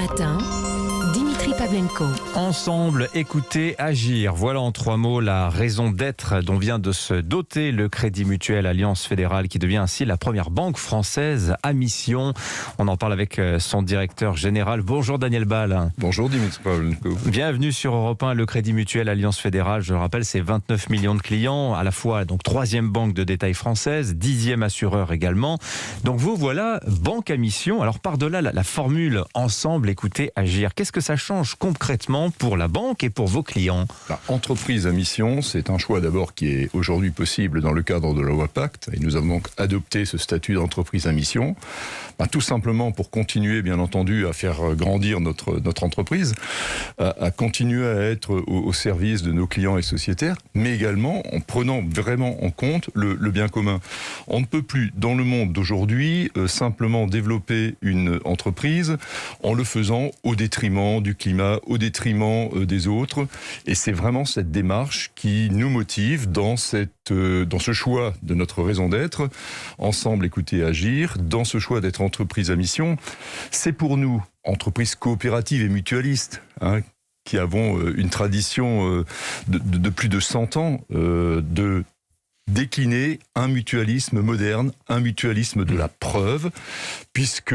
matin, Dimitri Pavlenko. Ensemble, écouter, agir. Voilà en 3 mots la raison d'être dont vient de se doter le Crédit Mutuel Alliance Fédérale, qui devient ainsi la première banque française à mission. On en parle avec son directeur général. Bonjour Daniel Ball. Bonjour Dimitri Pavlenko. Bienvenue sur Europe 1. Le Crédit Mutuel Alliance Fédérale, je le rappelle, c'est 29 millions de clients, à la fois donc 3e banque de détail française, 10e assureur également. Donc vous voilà, banque à mission. Alors par-delà la formule ensemble, écouter, agir, qu'est-ce que ça change concrètement pour la banque et pour vos clients? Entreprise à mission, c'est un choix d'abord qui est aujourd'hui possible dans le cadre de la loi Pacte, et nous avons donc adopté ce statut d'entreprise à mission, tout simplement pour continuer bien entendu à faire grandir notre entreprise, à continuer à être au service de nos clients et sociétaires, mais également en prenant vraiment en compte le bien commun. On ne peut plus dans le monde d'aujourd'hui simplement développer une entreprise en le faisant au détriment du climat, au détriment des autres, et c'est vraiment cette démarche qui nous motive dans ce choix de notre raison d'être, ensemble écouter, agir, dans ce choix d'être entreprise à mission. C'est pour nous, entreprise coopérative et mutualiste, qui avons une tradition de plus de 100 ans, de décliner un mutualisme moderne, un mutualisme de la preuve, puisque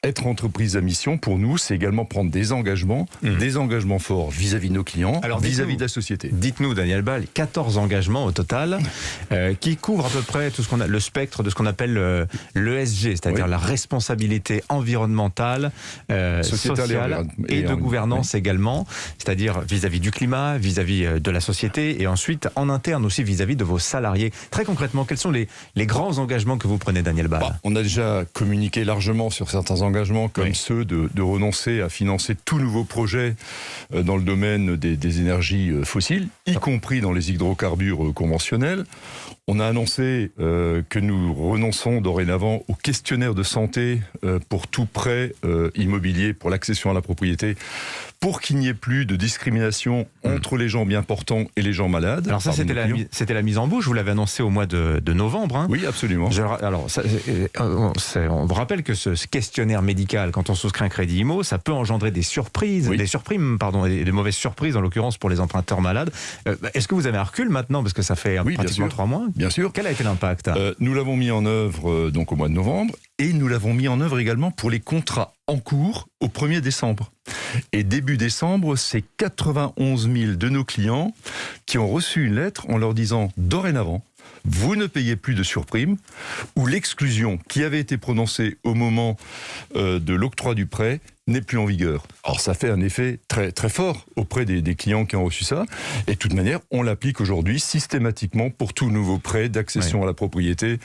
être entreprise à mission, pour nous, c'est également prendre des engagements forts vis-à-vis de nos clients, vis-à-vis de la société. Dites-nous, Daniel Ball, 14 engagements au total, qui couvrent à peu près tout le spectre de ce qu'on appelle l'ESG, c'est-à-dire la responsabilité environnementale, sociale et de gouvernance également, c'est-à-dire vis-à-vis du climat, vis-à-vis de la société, et ensuite en interne aussi vis-à-vis de vos salariés. Très concrètement, quels sont les grands engagements que vous prenez, Daniel Ball? On a déjà communiqué largement sur certains engagements, comme ceux de renoncer à financer tout nouveau projet dans le domaine des énergies fossiles, y compris dans les hydrocarbures conventionnels. On a annoncé que nous renonçons dorénavant au questionnaire de santé pour tout prêt immobilier, pour l'accession à la propriété, pour qu'il n'y ait plus de discrimination entre les gens bien portants et les gens malades. Alors ça, c'était la mise en bouche, vous l'avez annoncé au mois de novembre. Oui, absolument. On vous rappelle que ce questionnaire médical, quand on souscrit un crédit IMO, ça peut engendrer des surprises, et de mauvaises surprises, en l'occurrence pour les emprunteurs malades. Est-ce que vous avez un recul maintenant, parce que ça fait pratiquement 3 mois? Bien sûr. Quel a été l'impact? Nous l'avons mis en œuvre donc au mois de novembre, et nous l'avons mis en œuvre également pour les contrats en cours au 1er décembre. Et début décembre, c'est 91 000 de nos clients qui ont reçu une lettre en leur disant dorénavant, vous ne payez plus de surprime, ou l'exclusion qui avait été prononcée au moment de l'octroi du prêt n'est plus en vigueur. Alors ça fait un effet très, très fort auprès des clients qui ont reçu ça, et de toute manière, on l'applique aujourd'hui systématiquement pour tout nouveau prêt d'accession à la propriété,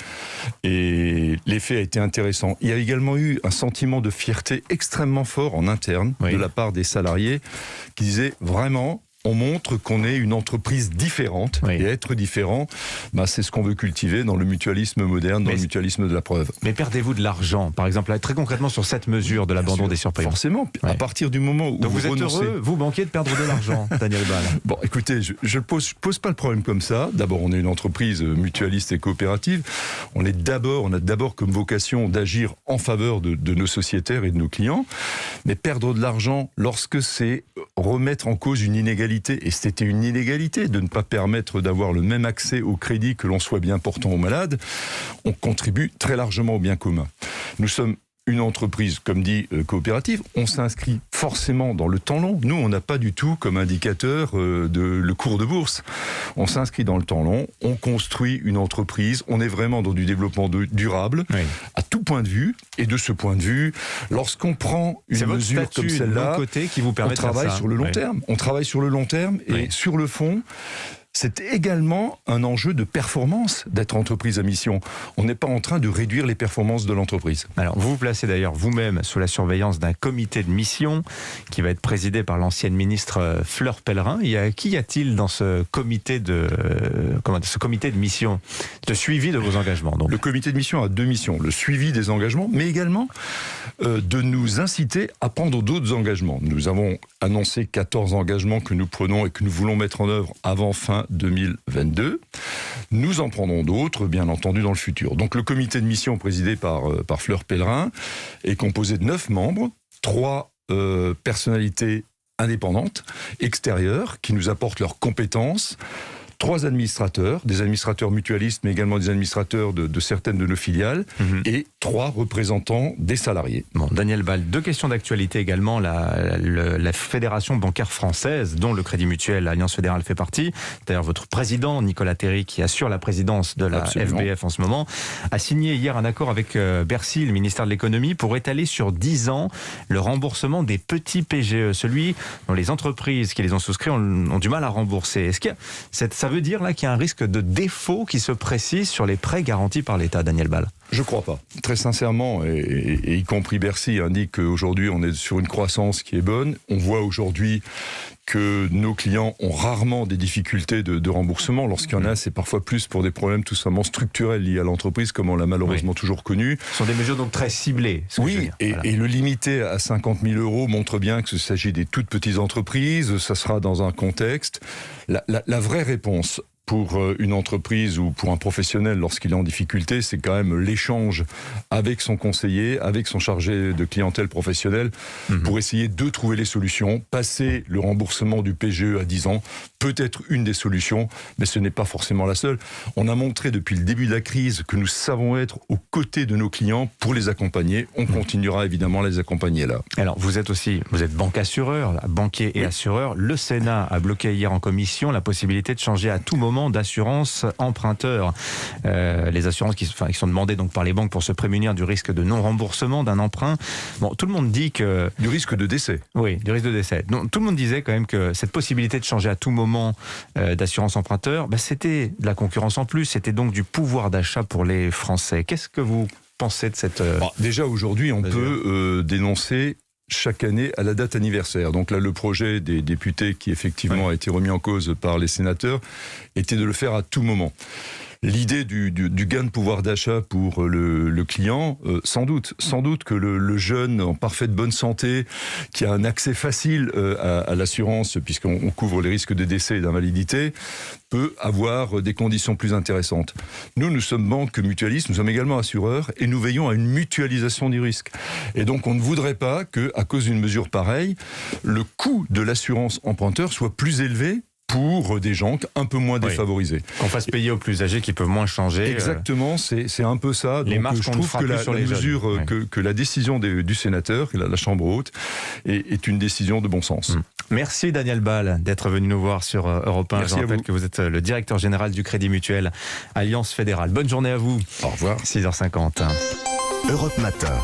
et l'effet a été intéressant. Il y a également eu un sentiment de fierté extrêmement fort en interne de la part des salariés qui disaient vraiment, on montre qu'on est une entreprise différente, et être différent, c'est ce qu'on veut cultiver dans le mutualisme moderne, dans le mutualisme de la preuve. Mais perdez-vous de l'argent, par exemple, très concrètement sur cette mesure de l'abandon des surprimes? Forcément, à partir du moment où donc vous êtes heureux, vous banquier, de perdre de l'argent, Daniel Ball? Bon, écoutez, je pose pas le problème comme ça. D'abord, on est une entreprise mutualiste et coopérative. On a d'abord comme vocation d'agir en faveur de nos sociétaires et de nos clients. Mais perdre de l'argent lorsque c'est remettre en cause une inégalité, et c'était une inégalité de ne pas permettre d'avoir le même accès au crédit que l'on soit bien portant aux malades, on contribue très largement au bien commun. Nous sommes une entreprise, comme dit, coopérative, on s'inscrit forcément dans le temps long. Nous, on n'a pas du tout comme indicateur le cours de bourse. On s'inscrit dans le temps long, on construit une entreprise, on est vraiment dans du développement durable, à tout point de vue. Et de ce point de vue, lorsqu'on prend une mesure comme celle-là, on travaille sur le long terme. On travaille sur le long terme, et sur le fond, c'est également un enjeu de performance d'être entreprise à mission. On n'est pas en train de réduire les performances de l'entreprise. Alors, vous vous placez d'ailleurs vous-même sous la surveillance d'un comité de mission qui va être présidé par l'ancienne ministre Fleur Pellerin. Qui y a-t-il dans ce comité de mission, de suivi de vos engagements, donc? Le comité de mission a 2 missions. Le suivi des engagements, mais également de nous inciter à prendre d'autres engagements. Nous avons annoncé 14 engagements que nous prenons et que nous voulons mettre en œuvre avant fin 2022. Nous en prendrons d'autres, bien entendu, dans le futur. Donc le comité de mission présidé par Fleur Pellerin est composé de 9 membres, 3 personnalités indépendantes, extérieures, qui nous apportent leurs compétences. 3 administrateurs, des administrateurs mutualistes, mais également des administrateurs de certaines de nos filiales, et 3 représentants des salariés. Bon, Daniel Bal, 2 questions d'actualité également. La Fédération bancaire française, dont le Crédit Mutuel Alliance Fédérale fait partie, d'ailleurs votre président Nicolas Terry, qui assure la présidence de la FBF en ce moment, a signé hier un accord avec Bercy, le ministère de l'économie, pour étaler sur 10 ans le remboursement des petits PGE, celui dont les entreprises qui les ont souscrits ont du mal à rembourser. Est-ce que ça veut dire là qu'il y a un risque de défaut qui se précise sur les prêts garantis par l'État, Daniel Bal? Je crois pas. Très sincèrement, et y compris Bercy indique qu'aujourd'hui on est sur une croissance qui est bonne. On voit aujourd'hui que nos clients ont rarement des difficultés de remboursement. Lorsqu'il y en a, c'est parfois plus pour des problèmes tout simplement structurels liés à l'entreprise, comme on l'a malheureusement toujours connu. Ce sont des mesures donc très ciblées. Oui, et le limiter à 50 000 € montre bien qu'il s'agit des toutes petites entreprises. Ça sera dans un contexte. La vraie réponse pour une entreprise ou pour un professionnel lorsqu'il est en difficulté, c'est quand même l'échange avec son conseiller, avec son chargé de clientèle professionnelle pour essayer de trouver les solutions. Passer le remboursement du PGE à 10 ans peut être une des solutions, mais ce n'est pas forcément la seule. On a montré depuis le début de la crise que nous savons être aux côtés de nos clients pour les accompagner. On continuera évidemment à les accompagner là. Alors vous êtes banque assureur, banquier et assureur. Le Sénat a bloqué hier en commission la possibilité de changer à tout moment d'assurance emprunteur. Les assurances qui sont demandées donc par les banques pour se prémunir du risque de non-remboursement d'un emprunt. Bon, tout le monde dit que... Du risque de décès. Oui, du risque de décès. Donc, tout le monde disait quand même que cette possibilité de changer à tout moment d'assurance emprunteur, c'était de la concurrence en plus, c'était donc du pouvoir d'achat pour les Français. Qu'est-ce que vous pensez de cette... Déjà aujourd'hui, on peut dénoncer chaque année à la date anniversaire. Donc là, le projet des députés qui effectivement a été remis en cause par les sénateurs était de le faire à tout moment. L'idée du gain de pouvoir d'achat pour le client, sans doute que le jeune en parfaite bonne santé, qui a un accès facile à l'assurance, puisqu'on couvre les risques de décès et d'invalidité, peut avoir des conditions plus intéressantes. Nous sommes banque mutualiste, nous sommes également assureurs, et nous veillons à une mutualisation du risque. Et donc on ne voudrait pas qu'à cause d'une mesure pareille, le coût de l'assurance emprunteur soit plus élevé pour des gens un peu moins défavorisés. Qu'on fasse payer aux plus âgés qui peuvent moins changer. Exactement, c'est un peu ça. Les marges je trouve que la mesure, que la décision du sénateur, la Chambre haute, est une décision de bon sens. Merci Daniel Bal d'être venu nous voir sur Europe 1. Je rappelle que vous êtes le directeur général du Crédit Mutuel Alliance Fédérale. Bonne journée à vous. Au revoir. 6h50. Europe Matin.